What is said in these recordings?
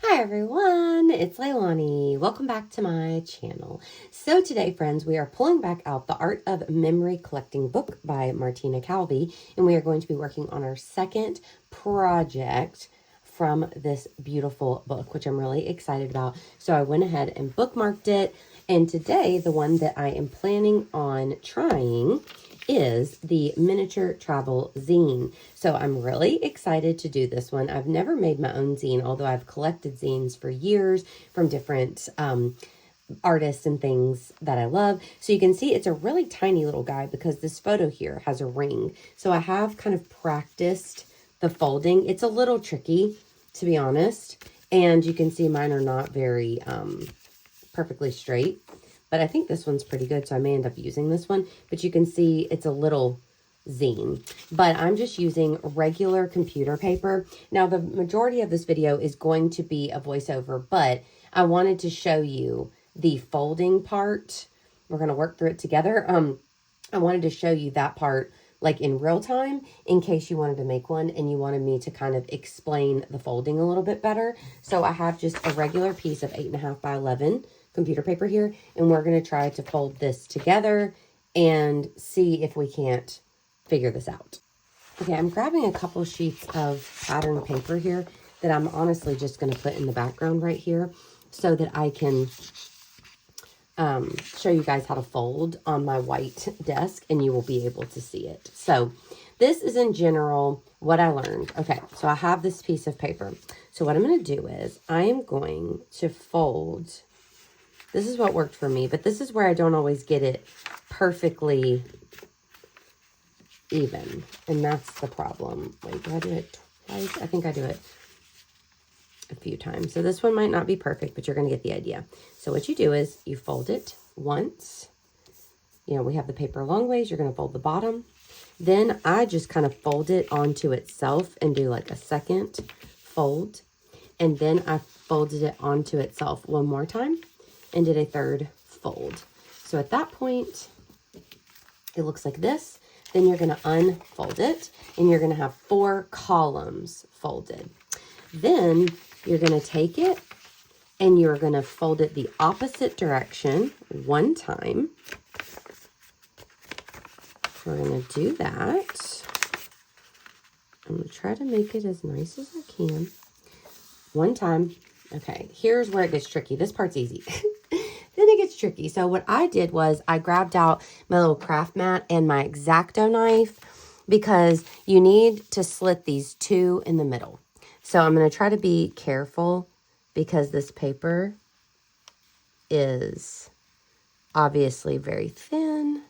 Hi everyone, it's Leilani. Welcome back to my channel. So today, friends, we are pulling back out The Art of Memory Collecting book by Martina Calvi, and we are going to be working on our second project from this beautiful book, which I'm really excited about. So I went ahead and bookmarked it, and today the one that I am planning on trying is the miniature travel zine. So I'm really excited to do this one. I've never made my own zine, although I've collected zines for years from different artists and things that I love. So you can see it's a really tiny little guy because this photo here has a ring. So I have kind of practiced the folding. It's a little tricky, to be honest. And you can see mine are not very perfectly straight. But I think this one's pretty good, so I may end up using this one. But you can see it's a little zine. But I'm just using regular computer paper. Now, the majority of this video is going to be a voiceover, but I wanted to show you the folding part. We're going to work through it together. I wanted to show you that part like in real time in case you wanted to make one and you wanted me to kind of explain the folding a little bit better. So I have just a regular piece of 8.5 by 11 computer paper here, and we're going to try to fold this together and see if we can't figure this out. Okay, I'm grabbing a couple sheets of pattern paper here that I'm honestly just going to put in the background right here so that I can show you guys how to fold on my white desk and you will be able to see it. So this is in general what I learned. Okay, so I have this piece of paper. So what I'm going to do is I am going to fold. This is what worked for me, but this is where I don't always get it perfectly even. And that's the problem. Wait, do I do it twice? I think I do it a few times. So this one might not be perfect, but you're going to get the idea. So what you do is you fold it once. You know, we have the paper long ways. You're going to fold the bottom. Then I just kind of fold it onto itself and do like a second fold. And then I folded it onto itself one more time and did a third fold. So at that point, it looks like this. Then you're going to unfold it and you're going to have 4 columns folded. Then you're going to take it and you're going to fold it the opposite direction one time. We're going to do that. I'm going to try to make it as nice as I can. One time. Okay, here's where it gets tricky. This part's easy. Then it gets tricky. So what I did was I grabbed out my little craft mat and my X-Acto knife because you need to slit these 2 in the middle. So I'm going to try to be careful because this paper is obviously very thin.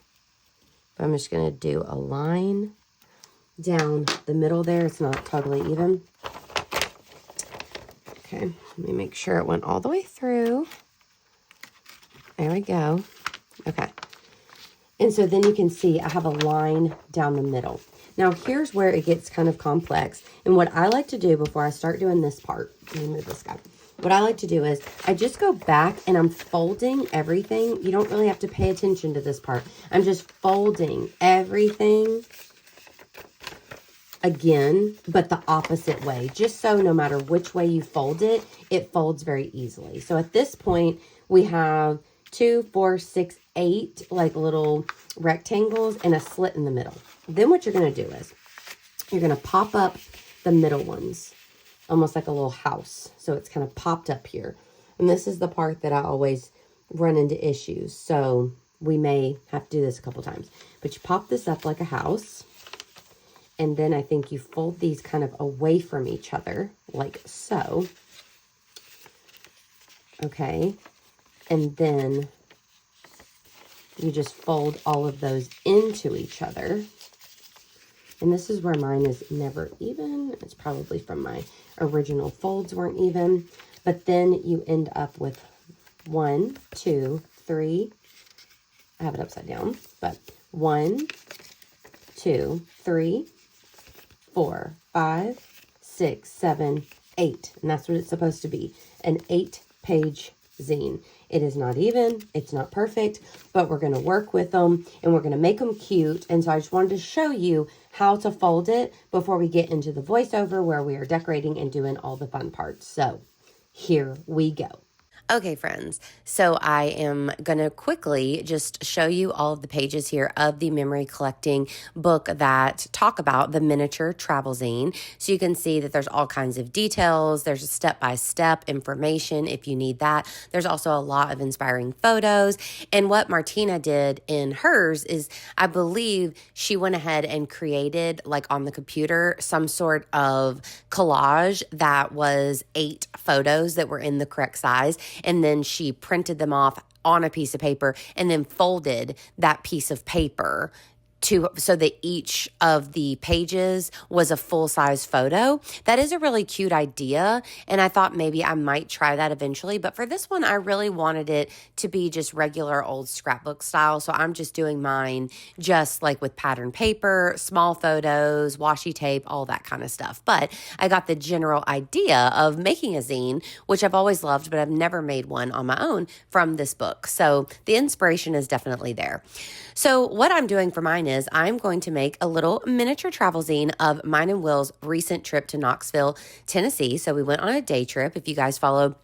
But I'm just going to do a line down the middle there. It's not totally even. Okay, let me make sure it went all the way through. There we go. Okay. And so then you can see I have a line down the middle. Now here's where it gets kind of complex. And what I like to do before I start doing this part, let me move this guy. What I like to do is I just go back and I'm folding everything. You don't really have to pay attention to this part. I'm just folding everything again, but the opposite way, just so no matter which way you fold it, it folds very easily. So at this point, we have 2, 4, 6, 8 like little rectangles and a slit in the middle. Then what you're going to do is you're going to pop up the middle ones, almost like a little house. So it's kind of popped up here. And this is the part that I always run into issues. So we may have to do this a couple times. But you pop this up like a house. And then I think you fold these kind of away from each other, like so. Okay. And then you just fold all of those into each other. And this is where mine is never even. It's probably from my original folds weren't even. But then you end up with 1, 2, 3. I have it upside down. But 1, 2, 3, 4, 5, 6, 7, 8. And that's what it's supposed to be. An 8-page zine. It is not even, it's not perfect, but we're going to work with them and we're going to make them cute. And so I just wanted to show you how to fold it before we get into the voiceover where we are decorating and doing all the fun parts. So Here we go. Okay, friends, so I am going to quickly just show you all of the pages here of the memory collecting book that talk about the miniature travel zine. So you can see that there's all kinds of details. There's a step-by-step information if you need that. There's also a lot of inspiring photos. And what Martina did in hers is, I believe she went ahead and created, like on the computer, some sort of collage that was 8 photos that were in the correct size. And then she printed them off on a piece of paper and then folded that piece of paper so that each of the pages was a full-size photo. That is a really cute idea, and I thought maybe I might try that eventually. But for this one, I really wanted it to be just regular old scrapbook style, so I'm just doing mine just like with pattern paper, small photos, washi tape, all that kind of stuff. But I got the general idea of making a zine, which I've always loved, but I've never made one on my own, from this book. So the inspiration is definitely there. So what I'm doing for mine is I'm going to make a little miniature travel zine of mine and Will's recent trip to Knoxville, Tennessee. So we went on a day trip. If you guys follow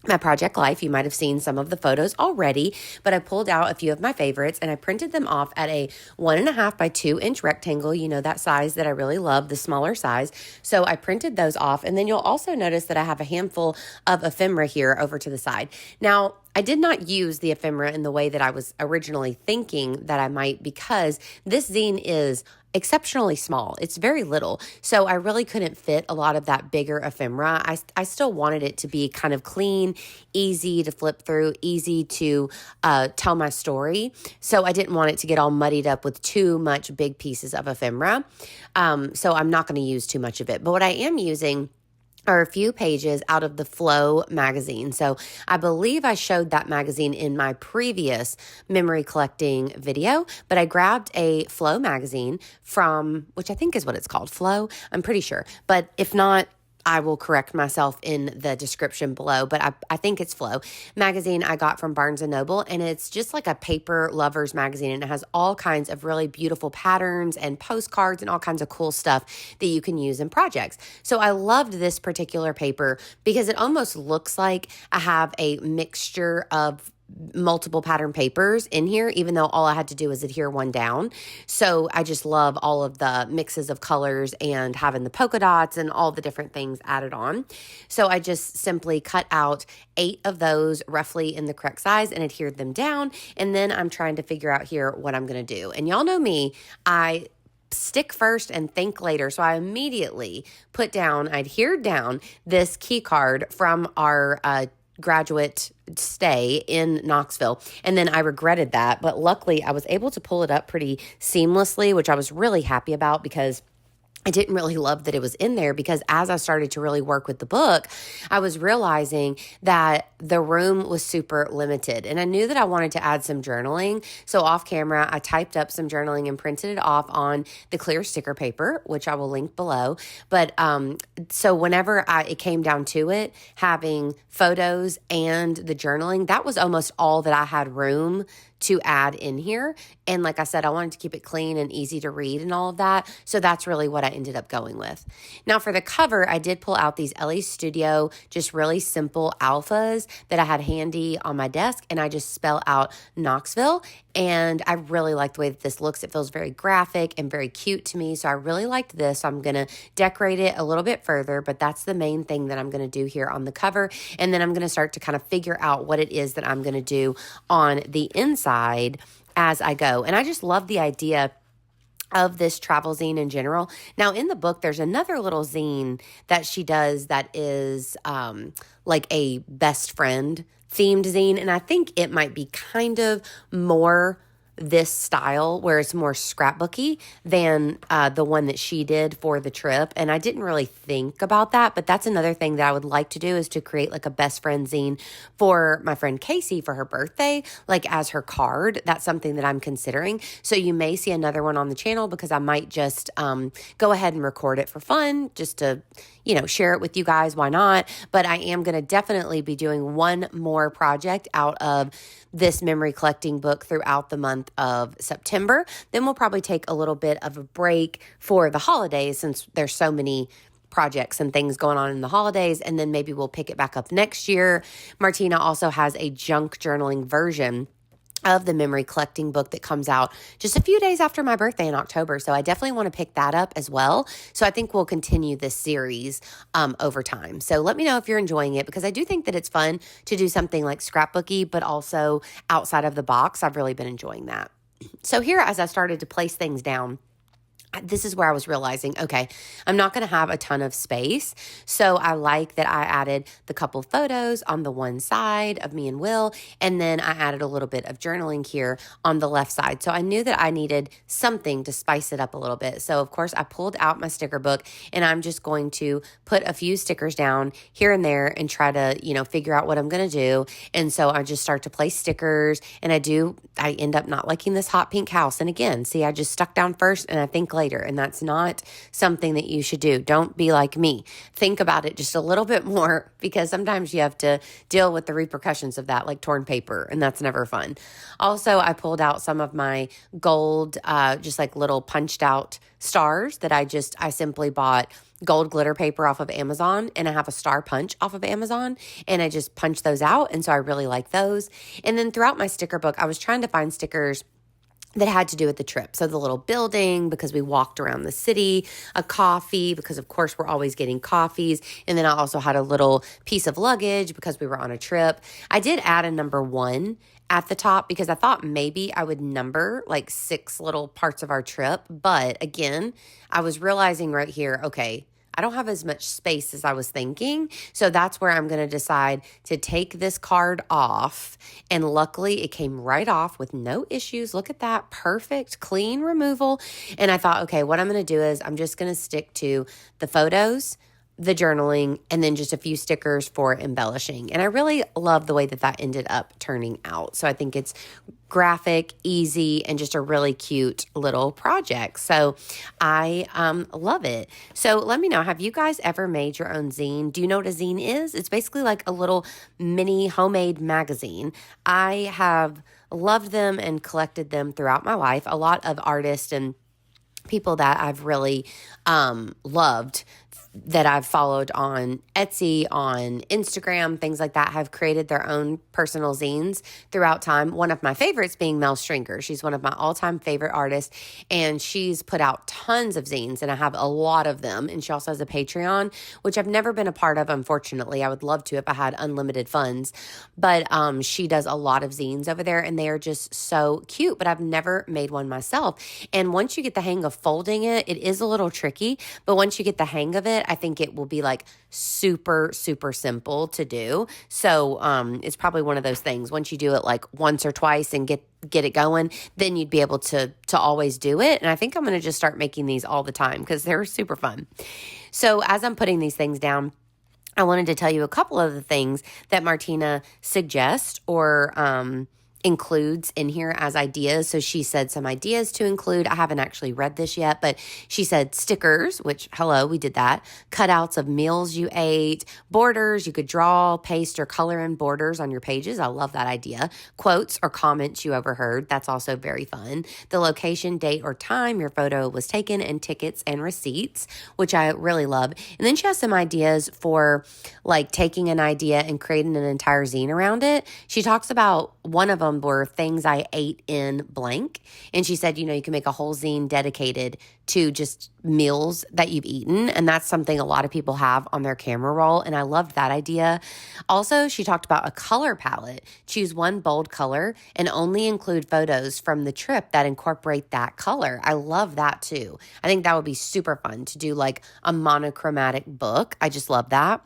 my Project Life, you might have seen some of the photos already, but I pulled out a few of my favorites and I printed them off at a 1.5 by 2 inch rectangle. You know, that size that I really love, the smaller size. So I printed those off, and then you'll also notice that I have a handful of ephemera here over to the side. Now, I did not use the ephemera in the way that I was originally thinking that I might, because this zine is exceptionally small. It's very little. So I really couldn't fit a lot of that bigger ephemera. I still wanted it to be kind of clean, easy to flip through, easy to tell my story. So I didn't want it to get all muddied up with too much big pieces of ephemera. So I'm not going to use too much of it. But what I am using are a few pages out of the Flow magazine. So I believe I showed that magazine in my previous memory collecting video, but I grabbed a Flow magazine from, which I think is what it's called, Flow, I'm pretty sure. But if not, I will correct myself in the description below, but I think it's Flow magazine I got from Barnes & Noble, and it's just like a paper lover's magazine, and it has all kinds of really beautiful patterns and postcards and all kinds of cool stuff that you can use in projects. So I loved this particular paper because it almost looks like I have a mixture of multiple pattern papers in here, even though all I had to do was adhere one down. So I just love all of the mixes of colors and having the polka dots and all the different things added on. So I just simply cut out 8 of those roughly in the correct size and adhered them down. And then I'm trying to figure out here what I'm going to do. And y'all know me, I stick first and think later. So I immediately I adhered down this key card from our graduate stay in Knoxville. And then I regretted that, but luckily I was able to pull it up pretty seamlessly, which I was really happy about, because I didn't really love that it was in there, because as I started to really work with the book, I was realizing that the room was super limited, and I knew that I wanted to add some journaling. So off camera, I typed up some journaling and printed it off on the clear sticker paper, which I will link below. But so whenever it came down to it, having photos and the journaling, that was almost all that I had room to add in here. And like I said, I wanted to keep it clean and easy to read and all of that. So that's really what I ended up going with. Now for the cover, I did pull out these LA Studio, just really simple alphas that I had handy on my desk, and I just spell out Knoxville. And I really like the way that this looks. It feels very graphic and very cute to me. So I really liked this. So I'm going to decorate it a little bit further, but that's the main thing that I'm going to do here on the cover. And then I'm going to start to kind of figure out what it is that I'm going to do on the inside as I go. And I just love the idea of this travel zine in general. Now in the book, there's another little zine that she does that is like a best friend themed zine. And I think it might be kind of more this style where it's more scrapbooky than the one that she did for the trip. And I didn't really think about that, but that's another thing that I would like to do, is to create like a best friend zine for my friend Casey for her birthday, like as her card. That's something that I'm considering. So you may see another one on the channel, because I might just go ahead and record it for fun, just to, share it with you guys. Why not? But I am going to definitely be doing one more project out of this memory collecting book throughout the month of September. Then we'll probably take a little bit of a break for the holidays, since there's so many projects and things going on in the holidays, and then maybe we'll pick it back up next year. Martina also has a junk journaling version of the memory collecting book that comes out just a few days after my birthday in October. So I definitely want to pick that up as well. So I think we'll continue this series over time. So let me know if you're enjoying it, because I do think that it's fun to do something like scrapbooky, but also outside of the box. I've really been enjoying that. So here, as I started to place things down, this is where I was realizing, okay, I'm not going to have a ton of space. So I like that I added the couple photos on the one side of me and Will, and then I added a little bit of journaling here on the left side. So I knew that I needed something to spice it up a little bit. So of course I pulled out my sticker book, and I'm just going to put a few stickers down here and there and try to, figure out what I'm going to do. And so I just start to place stickers, and I end up not liking this hot pink house. And again, see, I just stuck down first and I think later, and that's not something that you should do. Don't be like me. Think about it just a little bit more, because sometimes you have to deal with the repercussions of that, like torn paper, and that's never fun. Also, I pulled out some of my gold, just like little punched out stars that I simply bought gold glitter paper off of Amazon, and I have a star punch off of Amazon, and I just punched those out, and so I really like those. And then throughout my sticker book, I was trying to find stickers that had to do with the trip. So the little building, because we walked around the city, a coffee, because of course we're always getting coffees. And then I also had a little piece of luggage because we were on a trip. I did add a number 1 at the top because I thought maybe I would number like 6 little parts of our trip. But again, I was realizing right here, okay, I don't have as much space as I was thinking. So that's where I'm going to decide to take this card off. And luckily it came right off with no issues. Look at that. Perfect, clean removal. And I thought, okay, what I'm going to do is I'm just going to stick to the photos, the journaling, and then just a few stickers for embellishing. And I really love the way that ended up turning out. So I think it's graphic, easy, and just a really cute little project. So I love it. So let me know, have you guys ever made your own zine? Do you know what a zine is? It's basically like a little mini homemade magazine. I have loved them and collected them throughout my life. A lot of artists and people that I've really loved, that I've followed on Etsy, on Instagram, things like that, have created their own personal zines throughout time. One of my favorites being Mel Stringer. She's one of my all-time favorite artists, and she's put out tons of zines, and I have a lot of them. And she also has a Patreon, which I've never been a part of, unfortunately. I would love to if I had unlimited funds. But she does a lot of zines over there, and they are just so cute, but I've never made one myself. And once you get the hang of folding it, it is a little tricky, but once you get the hang of it, I think it will be like super, super simple to do. So it's probably one of those things. Once you do it like once or twice and get it going, then you'd be able to always do it. And I think I'm going to just start making these all the time because they're super fun. So as I'm putting these things down, I wanted to tell you a couple of the things that Martina suggests or includes in here as ideas. So she said some ideas to include. I haven't actually read this yet, but she said stickers, which, hello, we did that. Cutouts of meals you ate. Borders, you could draw, paste, or color in borders on your pages. I love that idea. Quotes or comments you overheard. That's also very fun. The location, date, or time your photo was taken, and tickets and receipts, which I really love. And then she has some ideas for like taking an idea and creating an entire zine around it. She talks about one of them were things I ate in blank. And she said, you can make a whole zine dedicated to just meals that you've eaten. And that's something a lot of people have on their camera roll. And I loved that idea. Also, she talked about a color palette. Choose one bold color and only include photos from the trip that incorporate that color. I love that too. I think that would be super fun to do like a monochromatic book. I just love that.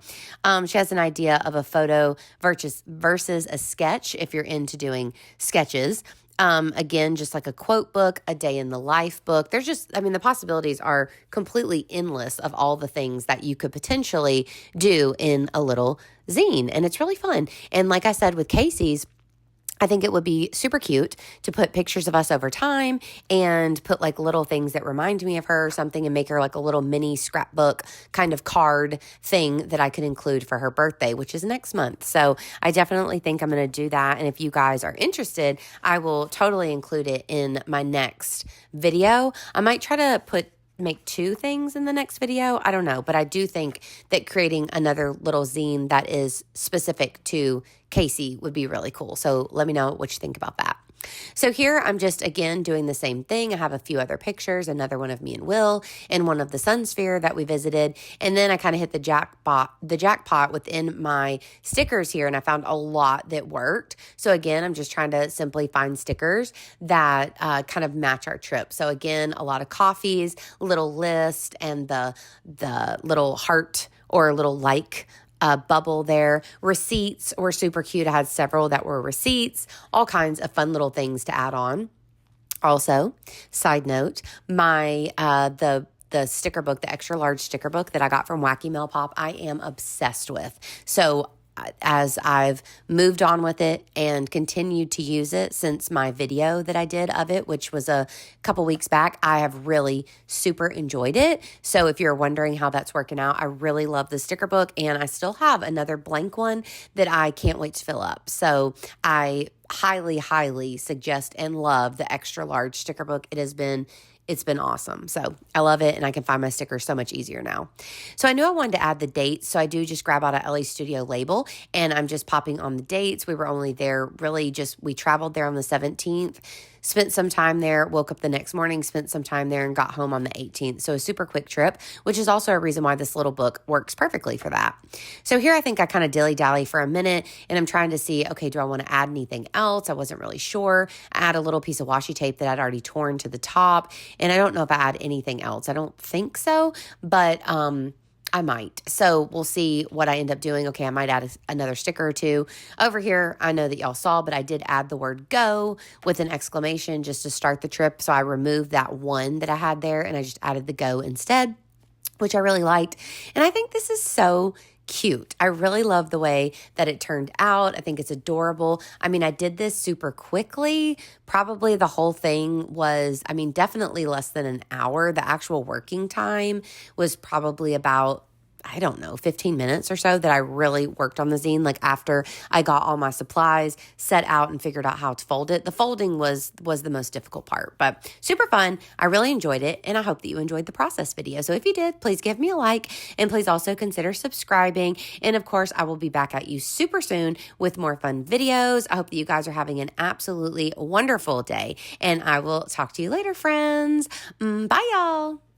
She has an idea of a photo versus a sketch if you're into doing sketches. Again, just like a quote book, a day in the life book. There's just, the possibilities are completely endless of all the things that you could potentially do in a little zine. And it's really fun. And like I said, with Casey's, I think it would be super cute to put pictures of us over time and put like little things that remind me of her or something and make her like a little mini scrapbook kind of card thing that I could include for her birthday, which is next month. So I definitely think I'm going to do that. And if you guys are interested, I will totally include it in my next video. I might try to put make 2 things in the next video. I don't know, but I do think that creating another little zine that is specific to Casey would be really cool. So let me know what you think about that. So here I'm just, again, doing the same thing. I have a few other pictures, another one of me and Will, and one of the Sun Sphere that we visited. And then I kind of hit the jackpot within my stickers here, and I found a lot that worked. So again, I'm just trying to simply find stickers that kind of match our trip. So again, a lot of coffees, little list, and the little heart or little like bubble there. Receipts were super cute. I had several that were receipts, all kinds of fun little things to add on. Also, side note, my the sticker book, the extra large sticker book that I got from Wacky Mail Pop, I am obsessed with. So as I've moved on with it and continued to use it since my video that I did of it, which was a couple weeks back, I have really super enjoyed it. So if you're wondering how that's working out, I really love the sticker book, and I still have another blank one that I can't wait to fill up. So I highly, highly suggest and love the extra large sticker book. It's been awesome. So I love it, and I can find my stickers so much easier now. So I knew I wanted to add the dates, so I do just grab out a LA Studio label, and I'm just popping on the dates. We were only there we traveled there on the 17th, spent some time there, woke up the next morning, spent some time there, and got home on the 18th. So a super quick trip, which is also a reason why this little book works perfectly for that. So here I think I kind of dilly-dally for a minute, and I'm trying to see, okay, do I want to add anything else? I wasn't really sure. I add a little piece of washi tape that I'd already torn to the top, and I don't know if I add anything else. I don't think so, but I might. So we'll see what I end up doing. Okay, I might add another sticker or two. Over here, I know that y'all saw, but I did add the word go with an exclamation just to start the trip. So I removed that one that I had there, and I just added the go instead, which I really liked. And I think this is so cute. I really love the way that it turned out. I think it's adorable. I mean, I did this super quickly. Probably the whole thing was, definitely less than an hour. The actual working time was probably about, I don't know, 15 minutes or so that I really worked on the zine. Like after I got all my supplies set out and figured out how to fold it. The folding was the most difficult part, but super fun. I really enjoyed it, and I hope that you enjoyed the process video. So if you did, please give me a like, and please also consider subscribing. And of course, I will be back at you super soon with more fun videos. I hope that you guys are having an absolutely wonderful day, and I will talk to you later, friends. Bye, y'all.